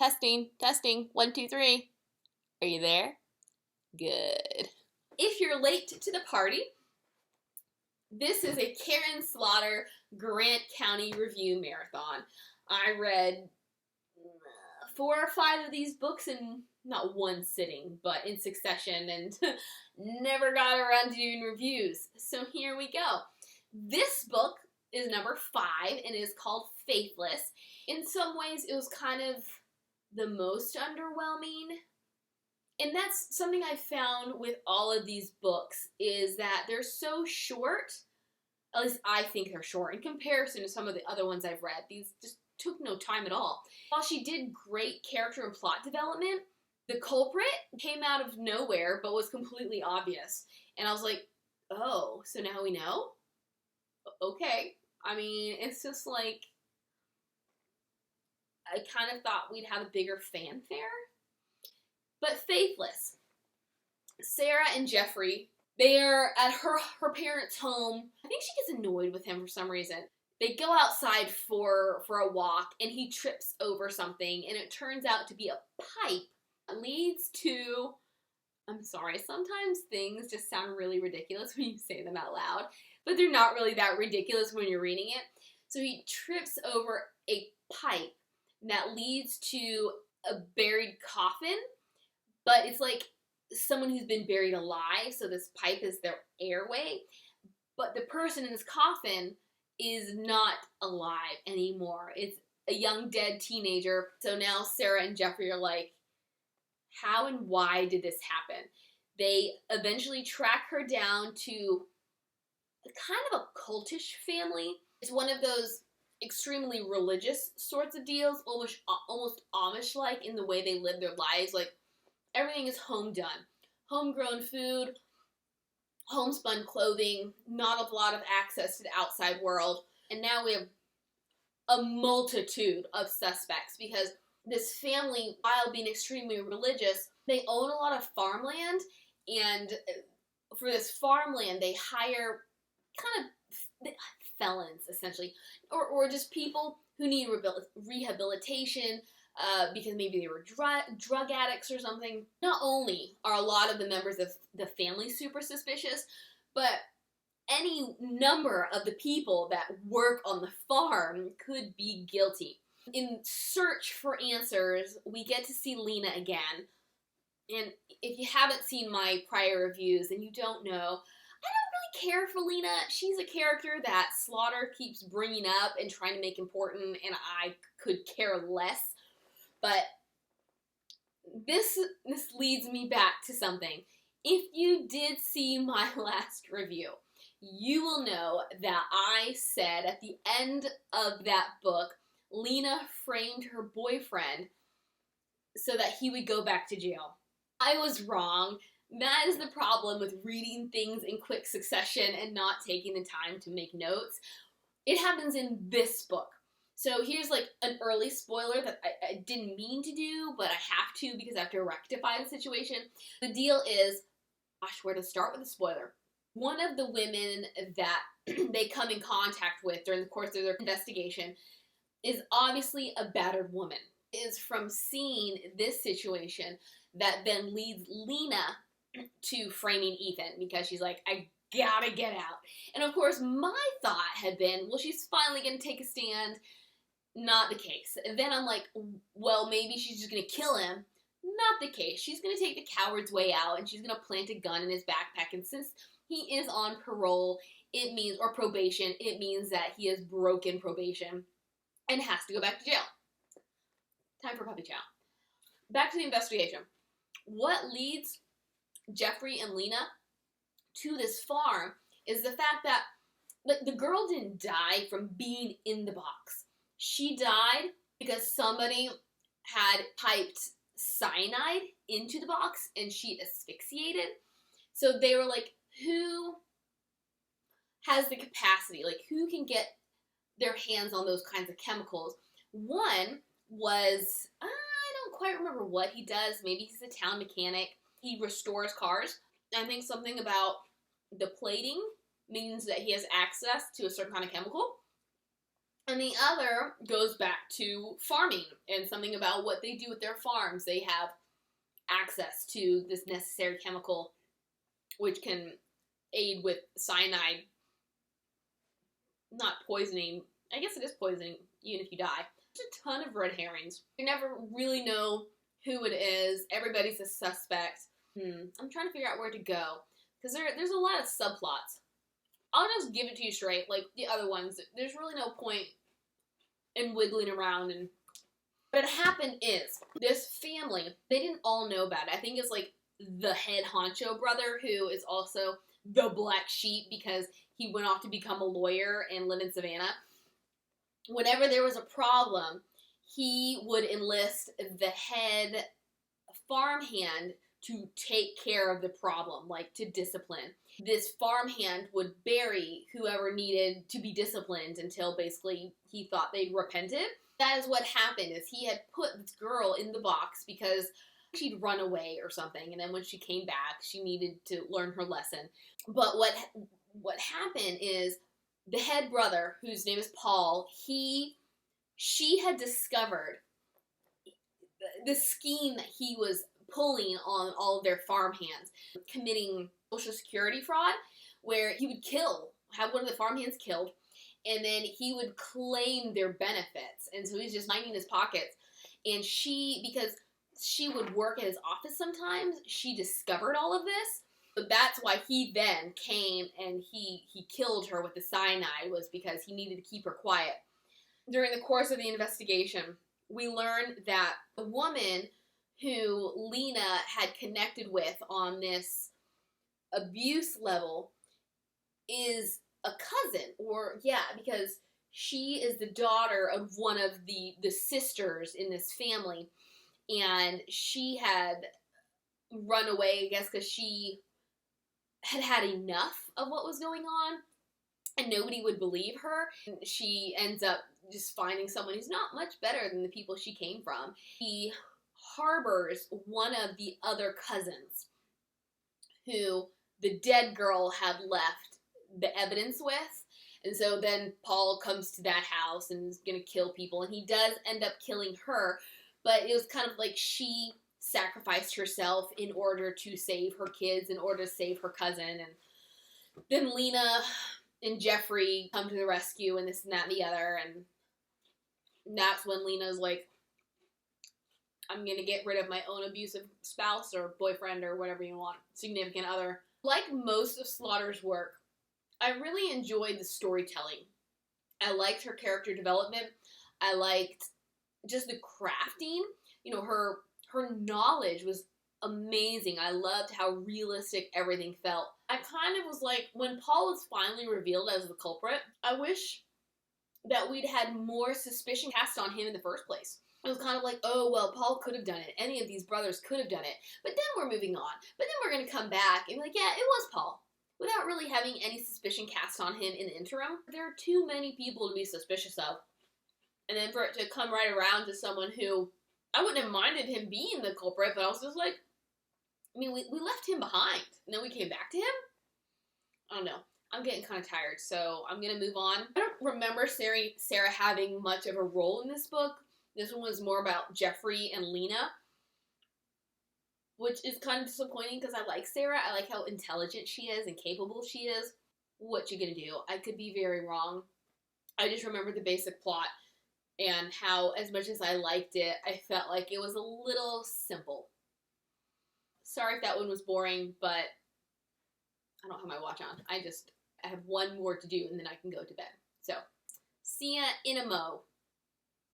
Testing, testing, 1, 2, 3. Are you there? Good. If you're late to the party, this is a Karin Slaughter Grant County Review Marathon. I read 4 or 5 of these books in not one sitting, but in succession, and never got around to doing reviews. So here we go. This book is number 5 and is called Faithless. In some ways, it was kind of the most underwhelming. And that's something I found with all of these books, is that they're so short. At least I think they're short in comparison to some of the other ones I've read. These just took no time at all. While she did great character and plot development, the culprit came out of nowhere but was completely obvious. And I was like, oh, so now we know? Okay. I mean, it's just like, I kind of thought we'd have a bigger fanfare. But Faithless. Sara and Jeffrey, they're at her parents' home. I think she gets annoyed with him for some reason. They go outside for a walk, and he trips over something, and it turns out to be a pipe that leads to... I'm sorry, sometimes things just sound really ridiculous when you say them out loud, but they're not really that ridiculous when you're reading it. So he trips over a pipe that leads to a buried coffin, but it's like someone who's been buried alive, so this pipe is their airway, but the person in this coffin is not alive anymore. It's a young dead teenager. So now Sara and Jeffrey are like, how and why did this happen? They eventually track her down to kind of a cultish family. It's one of those extremely religious sorts of deals, almost Amish-like in the way they live their lives. Like, everything is home done. Homegrown food, homespun clothing, not a lot of access to the outside world. And now we have a multitude of suspects because this family, while being extremely religious, they own a lot of farmland, and for this farmland, they hire kind of felons, essentially, or just people who need rehabilitation because maybe they were drug addicts or something. Not only are a lot of the members of the family super suspicious, but any number of the people that work on the farm could be guilty. In search for answers, we get to see Lena again. And if you haven't seen my prior reviews and you don't know, I don't really care for Lena. She's a character that Slaughter keeps bringing up and trying to make important, and I could care less. But this leads me back to something. If you did see my last review, you will know that I said at the end of that book, Lena framed her boyfriend so that he would go back to jail. I was wrong. That is the problem with reading things in quick succession and not taking the time to make notes. It happens in this book. So here's like an early spoiler that I didn't mean to do, but I have to because I have to rectify the situation. The deal is, gosh, where to start with the spoiler? One of the women that they come in contact with during the course of their investigation is obviously a battered woman. It is from seeing this situation that then leads Lena to framing Ethan because she's like, I gotta get out. And of course, my thought had been, well, she's finally gonna take a stand. Not the case. And then I'm like, well, maybe she's just gonna kill him. Not the case. She's gonna take the coward's way out and she's gonna plant a gun in his backpack. And since he is on parole, or probation, it means that he has broken probation and has to go back to jail. Time for puppy chow. Back to the investigation. What leads Jeffrey and Lena to this farm is the fact that the girl didn't die from being in the box. She died because somebody had piped cyanide into the box and she asphyxiated. So they were like, who has the capacity? Like, who can get their hands on those kinds of chemicals? One was, I don't quite remember what he does. Maybe he's a town mechanic. He restores cars. I think something about the plating means that he has access to a certain kind of chemical. And the other goes back to farming and something about what they do with their farms. They have access to this necessary chemical which can aid with cyanide, not poisoning. I guess it is poisoning, even if you die. There's a ton of red herrings. You never really know who it is. Everybody's a suspect. I'm trying to figure out where to go, because there's a lot of subplots. I'll just give it to you straight, like the other ones. There's really no point in wiggling around. And what happened is, this family, they didn't all know about it. I think it's like the head honcho brother, who is also the black sheep because he went off to become a lawyer and live in Savannah. Whenever there was a problem, he would enlist the head farmhand to take care of the problem, like to discipline. This farmhand would bury whoever needed to be disciplined until basically he thought they'd repented. That is what happened, is he had put this girl in the box because she'd run away or something, and then when she came back, she needed to learn her lesson. But what happened is, the head brother, whose name is Paul, she had discovered the scheme that he was pulling on all of their farmhands, committing Social Security fraud, where he would have one of the farmhands killed, and then he would claim their benefits. And so he's just lining his pockets. And because she would work at his office sometimes, she discovered all of this. So that's why he then came and he killed her with the cyanide, was because he needed to keep her quiet. During the course of the investigation, we learned that the woman who Lena had connected with on this abuse level is a cousin, because she is the daughter of one of the sisters in this family, and she had run away, I guess, because she had enough of what was going on, and nobody would believe her. She ends up just finding someone who's not much better than the people she came from. He harbors one of the other cousins who the dead girl had left the evidence with. And so then Paul comes to that house and is going to kill people, and he does end up killing her, but it was kind of like she sacrificed herself in order to save her kids, in order to save her cousin. And then Lena and Jeffrey come to the rescue, and this and that and the other, and that's when Lena's like, I'm going to get rid of my own abusive spouse or boyfriend or whatever you want, significant other. Like most of Slaughter's work, I really enjoyed the storytelling. I liked her character development. I liked just the crafting. Her knowledge was amazing. I loved how realistic everything felt. I kind of was like, when Paul was finally revealed as the culprit, I wish that we'd had more suspicion cast on him in the first place. It was kind of like, oh, well, Paul could have done it. Any of these brothers could have done it. But then we're moving on. But then we're going to come back and be like, yeah, it was Paul. Without really having any suspicion cast on him in the interim. There are too many people to be suspicious of. And then for it to come right around to someone who, I wouldn't have minded him being the culprit, but I was just like, we left him behind. And then we came back to him? I don't know. I'm getting kind of tired, so I'm going to move on. I don't remember Sarah having much of a role in this book. This one was more about Jeffrey and Lena, which is kind of disappointing because I like Sarah. I like how intelligent she is and capable she is. What you gonna do? I could be very wrong. I just remember the basic plot and how, as much as I liked it, I felt like it was a little simple. Sorry if that one was boring, but I don't have my watch on. I have one more to do and then I can go to bed. So, see ya in a mo.